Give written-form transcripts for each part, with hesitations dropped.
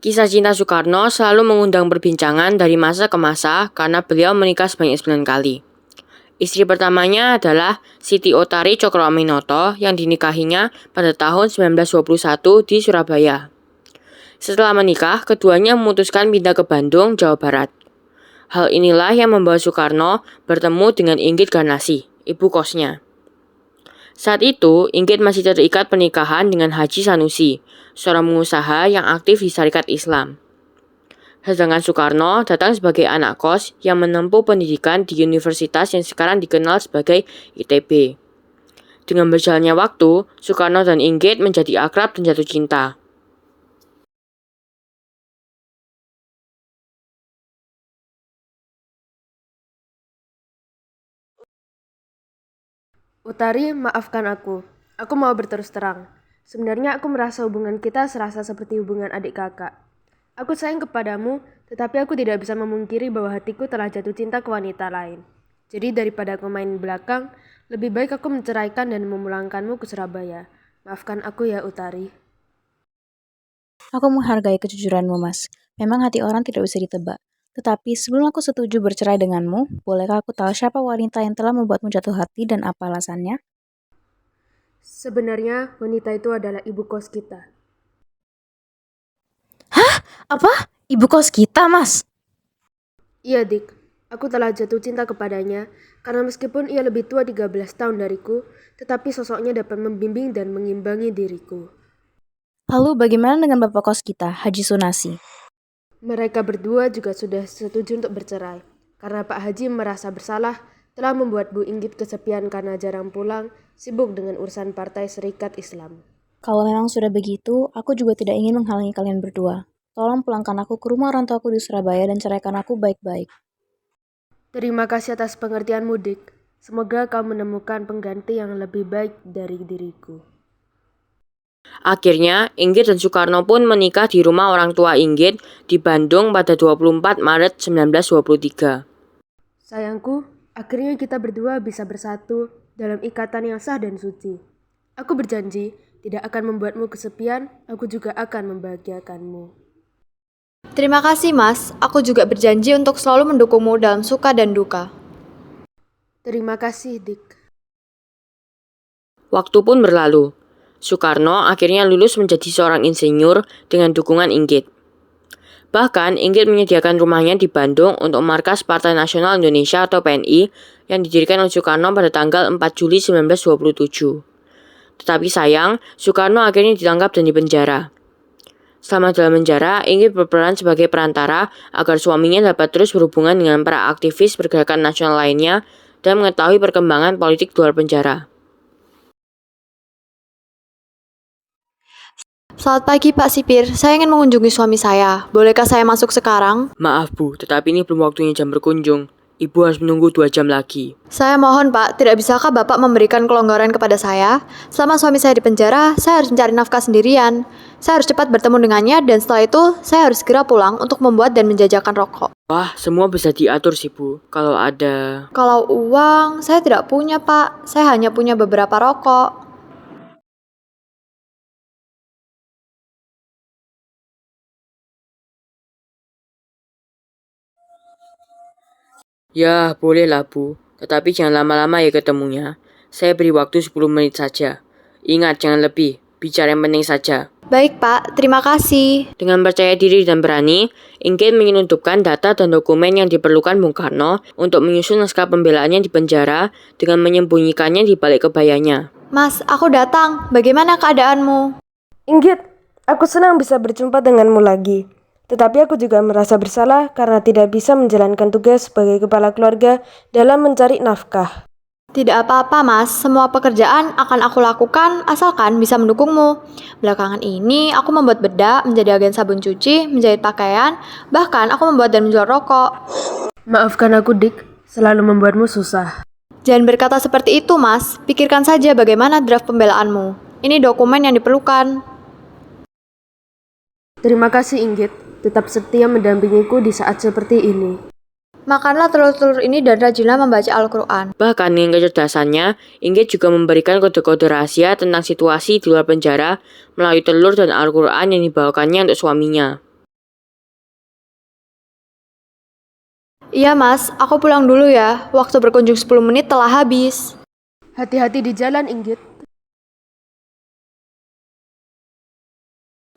Kisah cinta Soekarno selalu mengundang perbincangan dari masa ke masa karena beliau menikah sebanyak 9 kali. Istri pertamanya adalah Siti Otari Cokroaminoto yang dinikahinya pada tahun 1921 di Surabaya. Setelah menikah, keduanya memutuskan pindah ke Bandung, Jawa Barat. Hal inilah yang membawa Soekarno bertemu dengan Inggit Garnasih, ibu kosnya. Saat itu, Inggit masih terikat pernikahan dengan Haji Sanusi, seorang pengusaha yang aktif di Syarikat Islam. Sedangkan Soekarno datang sebagai anak kos yang menempuh pendidikan di universitas yang sekarang dikenal sebagai ITB. Dengan berjalannya waktu, Soekarno dan Inggit menjadi akrab dan jatuh cinta. Utari, maafkan aku. Aku mau berterus terang. Sebenarnya aku merasa hubungan kita serasa seperti hubungan adik kakak. Aku sayang kepadamu, tetapi aku tidak bisa memungkiri bahwa hatiku telah jatuh cinta ke wanita lain. Jadi daripada aku main belakang, lebih baik aku menceraikan dan memulangkanmu ke Surabaya. Maafkan aku ya, Utari. Aku menghargai kejujuranmu, Mas. Memang hati orang tidak bisa ditebak. Tetapi sebelum aku setuju bercerai denganmu, bolehkah aku tahu siapa wanita yang telah membuatmu jatuh hati dan apa alasannya? Sebenarnya wanita itu adalah ibu kos kita. Apa? Ibu kos kita, Mas? Iya, Dik. Aku telah jatuh cinta kepadanya karena meskipun ia lebih tua 13 tahun dariku, tetapi sosoknya dapat membimbing dan mengimbangi diriku. Lalu bagaimana dengan bapak kos kita, Haji Sunasi? Mereka berdua juga sudah setuju untuk bercerai, karena Pak Haji merasa bersalah telah membuat Bu Inggit kesepian karena jarang pulang, sibuk dengan urusan Partai Serikat Islam. Kalau memang sudah begitu, aku juga tidak ingin menghalangi kalian berdua. Tolong pulangkan aku ke rumah orang tuaku di Surabaya dan ceraikan aku baik-baik. Terima kasih atas pengertianmu, Dik. Semoga kau menemukan pengganti yang lebih baik dari diriku. Akhirnya, Inggit dan Soekarno pun menikah di rumah orang tua Inggit di Bandung pada 24 Maret 1923. Sayangku, akhirnya kita berdua bisa bersatu dalam ikatan yang sah dan suci. Aku berjanji tidak akan membuatmu kesepian, aku juga akan membahagiakanmu. Terima kasih, Mas. Aku juga berjanji untuk selalu mendukungmu dalam suka dan duka. Terima kasih, Dik. Waktu pun berlalu. Soekarno akhirnya lulus menjadi seorang insinyur dengan dukungan Inggit. Bahkan, Inggit menyediakan rumahnya di Bandung untuk markas Partai Nasional Indonesia atau PNI yang didirikan oleh Soekarno pada tanggal 4 Juli 1927. Tetapi sayang, Soekarno akhirnya ditangkap dan dipenjara. Selama dalam penjara, Inggit berperan sebagai perantara agar suaminya dapat terus berhubungan dengan para aktivis pergerakan nasional lainnya dan mengetahui perkembangan politik di luar penjara. Selamat pagi, Pak Sipir. Saya ingin mengunjungi suami saya. Bolehkah saya masuk sekarang? Maaf Bu, tetapi ini belum waktunya jam berkunjung. Ibu harus menunggu 2 jam lagi. Saya mohon, Pak, tidak bisakah Bapak memberikan kelonggaran kepada saya? Selama suami saya di penjara, saya harus mencari nafkah sendirian. Saya harus cepat bertemu dengannya dan setelah itu, saya harus segera pulang untuk membuat dan menjajakan rokok. Wah, semua bisa diatur sih Bu. Kalau ada... Kalau uang, saya tidak punya, Pak. Saya hanya punya beberapa rokok. Ya, bolehlah Bu. Tetapi jangan lama-lama ya ketemunya. Saya beri waktu 10 menit saja. Ingat, jangan lebih. Bicara yang penting saja. Baik, Pak. Terima kasih. Dengan percaya diri dan berani, Inggit menyelundupkan data dan dokumen yang diperlukan Bung Karno untuk menyusun naskah pembelaannya di penjara dengan menyembunyikannya di balik kebayanya. Mas, aku datang. Bagaimana keadaanmu? Inggit, aku senang bisa berjumpa denganmu lagi. Tetapi aku juga merasa bersalah karena tidak bisa menjalankan tugas sebagai kepala keluarga dalam mencari nafkah. Tidak apa-apa, Mas. Semua pekerjaan akan aku lakukan asalkan bisa mendukungmu. Belakangan ini, aku membuat bedak, menjadi agen sabun cuci, menjahit pakaian, bahkan aku membuat dan menjual rokok. Maafkan aku, Dik. Selalu membuatmu susah. Jangan berkata seperti itu, Mas. Pikirkan saja bagaimana draft pembelaanmu. Ini dokumen yang diperlukan. Terima kasih, Inggit. Tetap setia mendampingiku di saat seperti ini. Makanlah telur-telur ini dan rajinlah membaca Al-Quran. Bahkan dengan kecerdasannya, Inggit juga memberikan kode-kode rahasia tentang situasi di luar penjara melalui telur dan Al-Quran yang dibawakannya untuk suaminya. Iya mas, aku pulang dulu ya. Waktu berkunjung 10 menit telah habis. Hati-hati di jalan, Inggit.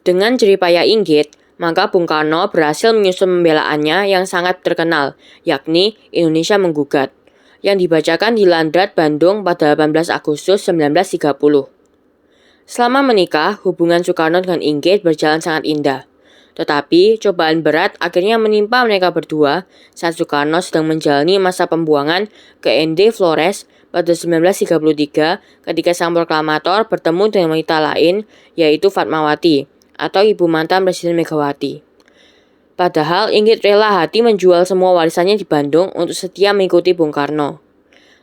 Dengan jeripaya Inggit, maka Bung Karno berhasil menyusun pembelaannya yang sangat terkenal, yakni Indonesia Menggugat, yang dibacakan di Landrat, Bandung pada 18 Agustus 1930. Selama menikah, hubungan Soekarno dengan Inggit berjalan sangat indah. Tetapi, cobaan berat akhirnya menimpa mereka berdua saat Soekarno sedang menjalani masa pembuangan ke ND Flores pada 1933 ketika sang proklamator bertemu dengan wanita lain, yaitu Fatmawati, atau ibu mantan Presiden Megawati. Padahal Inggit rela hati menjual semua warisannya di Bandung untuk setia mengikuti Bung Karno.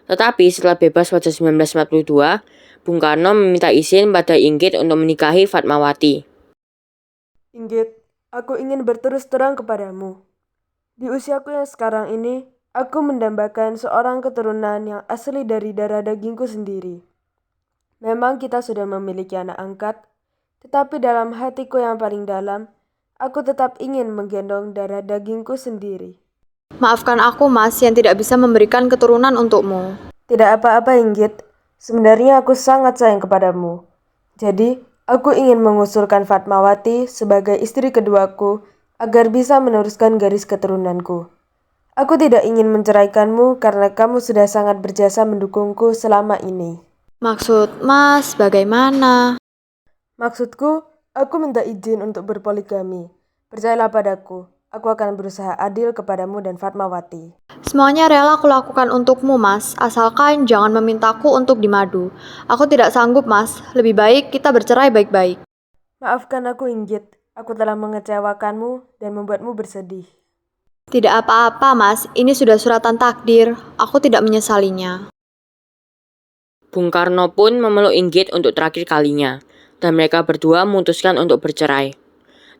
Tetapi setelah bebas pada 1942, Bung Karno meminta izin pada Inggit untuk menikahi Fatmawati. Inggit, aku ingin berterus terang kepadamu. Di usiaku yang sekarang ini, aku mendambakan seorang keturunan yang asli dari darah dagingku sendiri. Memang kita sudah memiliki anak angkat, tetapi dalam hatiku yang paling dalam, aku tetap ingin menggendong darah dagingku sendiri. Maafkan aku mas yang tidak bisa memberikan keturunan untukmu. Tidak apa-apa, Inggit. Sebenarnya aku sangat sayang kepadamu. Jadi, aku ingin mengusulkan Fatmawati sebagai istri keduaku agar bisa meneruskan garis keturunanku. Aku tidak ingin menceraikanmu karena kamu sudah sangat berjasa mendukungku selama ini. Maksud mas bagaimana? Maksudku, aku minta izin untuk berpoligami. Percayalah padaku, aku akan berusaha adil kepadamu dan Fatmawati. Semuanya rela aku lakukan untukmu mas, asalkan jangan memintaku untuk dimadu. Aku tidak sanggup mas, lebih baik kita bercerai baik-baik. Maafkan aku, Inggit. Aku telah mengecewakanmu dan membuatmu bersedih. Tidak apa-apa mas, ini sudah suratan takdir, aku tidak menyesalinya. Bung Karno pun memeluk Inggit untuk terakhir kalinya, dan mereka berdua memutuskan untuk bercerai.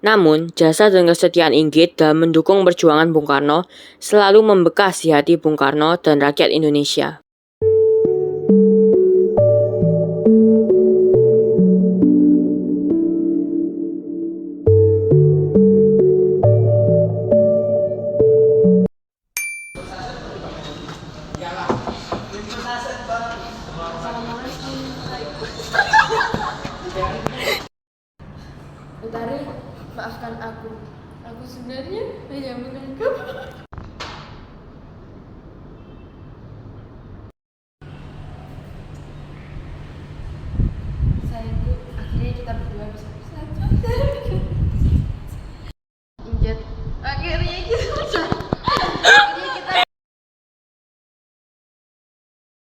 Namun, jasa dan kesetiaan Inggit dalam mendukung perjuangan Bung Karno selalu membekas di hati Bung Karno dan rakyat Indonesia. Utari, maafkan aku. Aku sebenarnya hanya menganggap... Sayangku, akhirnya kita berdua bisa bersatu. Inggit, akhirnya kita bersatu.